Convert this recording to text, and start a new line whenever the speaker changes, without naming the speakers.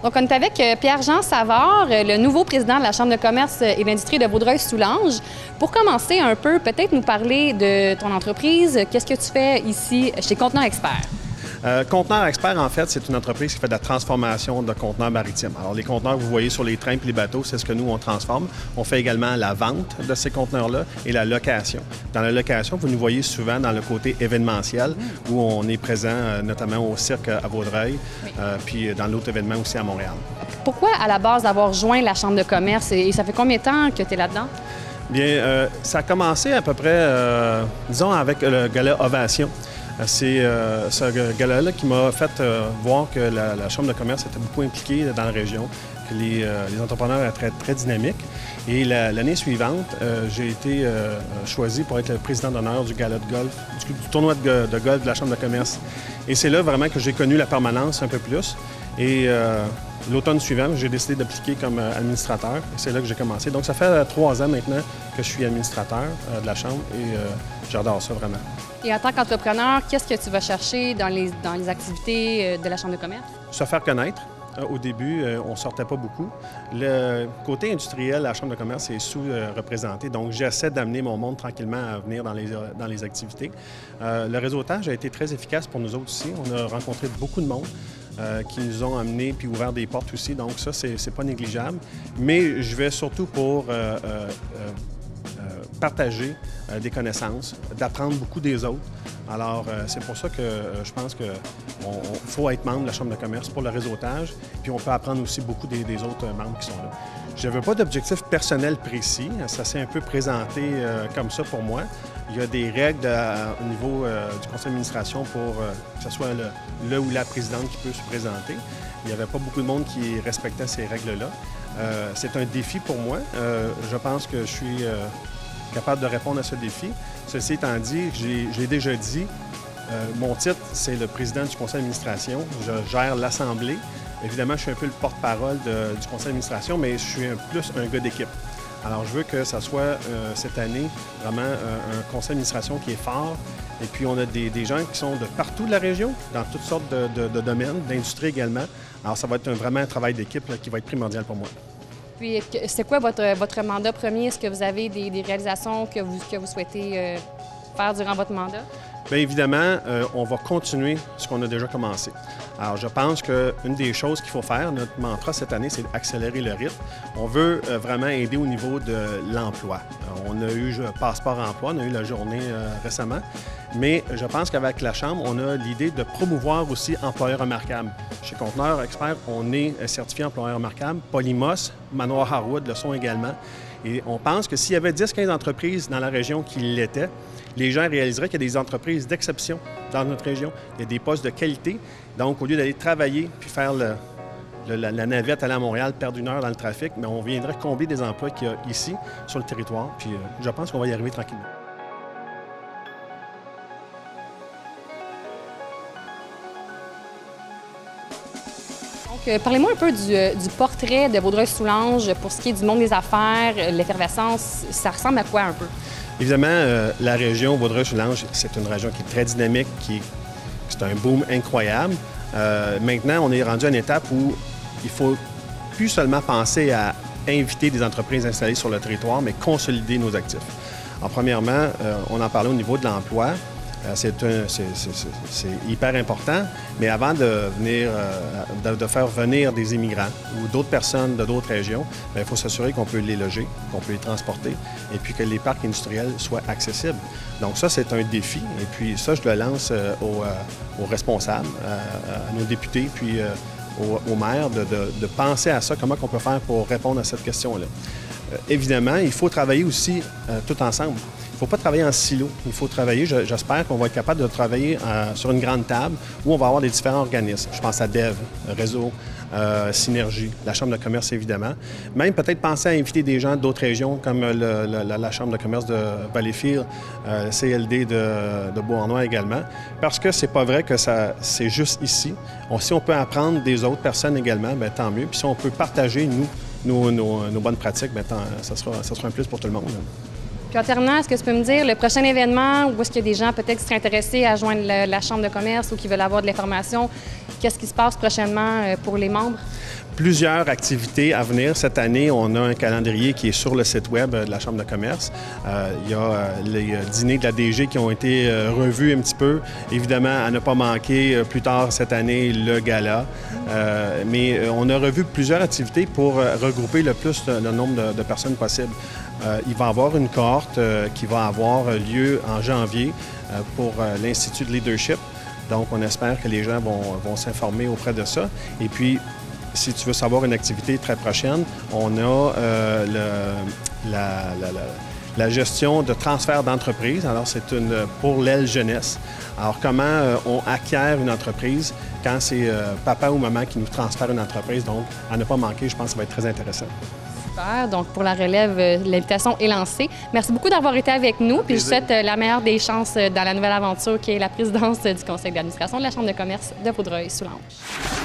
Donc, on est avec Pierre-Jean Savard, le nouveau président de la Chambre de commerce et d'industrie de Vaudreuil-Soulanges. Pour commencer un peu, peut-être nous parler de ton entreprise. Qu'est-ce que tu fais ici chez Conteneurs Expert?
Conteneurs Expert, en fait, c'est une entreprise qui fait de la transformation de conteneurs maritimes. Alors, les conteneurs que vous voyez sur les trains et les bateaux, c'est ce que nous, on transforme. On fait également la vente de ces conteneurs-là et la location. Dans la location, vous nous voyez souvent dans le côté événementiel, où on est présent notamment au cirque à Vaudreuil, puis dans l'autre événement aussi à Montréal.
Pourquoi, à la base, d'avoir joint la Chambre de commerce et ça fait combien de temps que tu es là-dedans?
Bien, ça a commencé à peu près, disons, avec le gala Ovation. C'est ce gala-là qui m'a fait voir que la Chambre de commerce était beaucoup impliquée dans la région, que les entrepreneurs étaient très dynamiques. Et l'année suivante, j'ai été choisi pour être le président d'honneur du gala de golf, du tournoi de golf de la Chambre de commerce. Et c'est là vraiment que j'ai connu la permanence un peu plus. Et l'automne suivant, j'ai décidé d'appliquer comme administrateur. Et c'est là que j'ai commencé. Donc, ça fait 3 ans maintenant que je suis administrateur de la Chambre et j'adore ça vraiment.
Et en tant qu'entrepreneur, qu'est-ce que tu vas chercher dans les activités de la Chambre de commerce?
Se faire connaître. Au début, on ne sortait pas beaucoup. Le côté industriel, la Chambre de commerce est sous-représenté, donc j'essaie d'amener mon monde tranquillement à venir dans les activités. Le réseautage a été très efficace pour nous autres aussi. On a rencontré beaucoup de monde qui nous ont amenés puis ouvert des portes aussi, donc ça, c'est pas négligeable. Mais je vais surtout pour partager des connaissances, d'apprendre beaucoup des autres. Alors, c'est pour ça que je pense qu'il faut être membre de la Chambre de commerce pour le réseautage, puis on peut apprendre aussi beaucoup des autres membres qui sont là. Je n'avais pas d'objectif personnel précis. Ça s'est un peu présenté comme ça pour moi. Il y a des règles au niveau du conseil d'administration pour que ce soit le ou la présidente qui peut se présenter. Il n'y avait pas beaucoup de monde qui respectait ces règles-là. C'est un défi pour moi. Je pense que je suis capable de répondre à ce défi. Ceci étant dit, j'ai déjà dit, mon titre, c'est le président du conseil d'administration. Je gère l'Assemblée. Évidemment, je suis un peu le porte-parole du conseil d'administration, mais je suis plus un gars d'équipe. Alors, je veux que ça soit cette année vraiment un conseil d'administration qui est fort. Et puis, on a des gens qui sont de partout de la région, dans toutes sortes de domaines, d'industrie également. Alors, ça va être vraiment un travail d'équipe qui va être primordial pour moi.
Puis, c'est quoi votre mandat premier? Est-ce que vous avez des réalisations que vous souhaitez faire durant votre mandat?
Bien évidemment, on va continuer ce qu'on a déjà commencé. Alors, je pense qu'une des choses qu'il faut faire, notre mantra cette année, c'est d'accélérer le rythme. On veut vraiment aider au niveau de l'emploi. On a eu Passeport emploi, on a eu la journée récemment, mais je pense qu'avec la Chambre, on a l'idée de promouvoir aussi employeur remarquable. Chez Conteneurs Expert, on est certifié employeur remarquable. Polymos, Manoir Harwood le sont également. Et on pense que s'il y avait 10-15 entreprises dans la région qui l'étaient, les gens réaliseraient qu'il y a des entreprises d'exception dans notre région. Il y a des postes de qualité. Donc, au lieu d'aller travailler puis faire la navette, aller à Montréal, perdre 1 heure dans le trafic, mais on viendrait combler des emplois qu'il y a ici, sur le territoire. Puis je pense qu'on va y arriver tranquillement.
Donc, parlez-moi un peu du portrait de Vaudreuil-Soulanges pour ce qui est du monde des affaires, l'effervescence. Ça ressemble à quoi un peu?
Évidemment, la région Vaudreuil-Soulanges, c'est une région qui est très dynamique, c'est un boom incroyable. Maintenant, on est rendu à une étape où il ne faut plus seulement penser à inviter des entreprises installées sur le territoire, mais consolider nos actifs. Alors, premièrement, on en parlait au niveau de l'emploi. C'est hyper important, mais avant de faire venir des immigrants ou d'autres personnes de d'autres régions, il faut s'assurer qu'on peut les loger, qu'on peut les transporter et puis que les parcs industriels soient accessibles. Donc ça, c'est un défi et puis ça, je le lance aux responsables, à nos députés, puis aux maires de penser à ça, comment on peut faire pour répondre à cette question-là. Évidemment, il faut travailler aussi tout ensemble. Il ne faut pas travailler en silo. Il faut travailler, j'espère qu'on va être capable de travailler sur une grande table où on va avoir des différents organismes. Je pense à DEV, Réseau, Synergie, la Chambre de commerce évidemment. Même peut-être penser à inviter des gens d'autres régions comme la Chambre de commerce de Valleyfield, CLD de Beauharnois également. Parce que c'est pas vrai que c'est juste ici. Si on peut apprendre des autres personnes également, bien, tant mieux. Puis si on peut partager, nos bonnes pratiques, bien, ça sera un plus pour tout le monde.
Puis en terminant, est-ce que tu peux me dire le prochain événement où est-ce qu'il y a des gens peut-être qui seraient intéressés à joindre la Chambre de commerce ou qui veulent avoir de l'information? Qu'est-ce qui se passe prochainement pour les membres?
plusieurs activités à venir. Cette année, on a un calendrier qui est sur le site web de la Chambre de commerce. Il y a les dîners de la DG qui ont été revus un petit peu. Évidemment, à ne pas manquer plus tard cette année, le gala. Mais on a revu plusieurs activités pour regrouper le plus le nombre de personnes possible. Il va y avoir une cohorte qui va avoir lieu en janvier pour l'Institut de leadership. Donc, on espère que les gens vont s'informer auprès de ça. Et puis, si tu veux savoir une activité très prochaine, on a la gestion de transfert d'entreprise. Alors, c'est pour l'aile jeunesse. Alors, comment on acquiert une entreprise quand c'est papa ou maman qui nous transfère une entreprise. Donc, à ne pas manquer, je pense que ça va être très intéressant.
Super. Donc, pour la relève, l'invitation est lancée. Merci beaucoup d'avoir été avec nous. Puis, je souhaite la meilleure des chances dans la nouvelle aventure qui est la présidence du conseil d'administration de la Chambre de commerce de Vaudreuil-Soulanges.